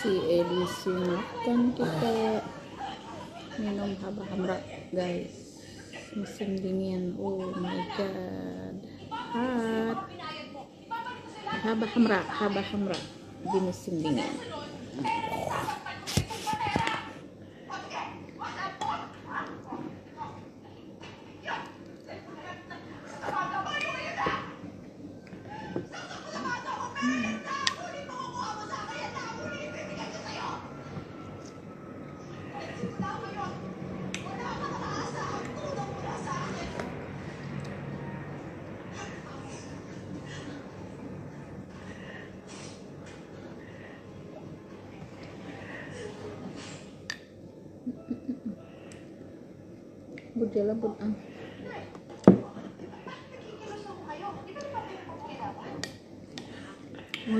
Si Elise makan kita minum haba hamra guys, musim dingin. Oh my god, hot. Haba hamra di musim dingin. Bud jala bud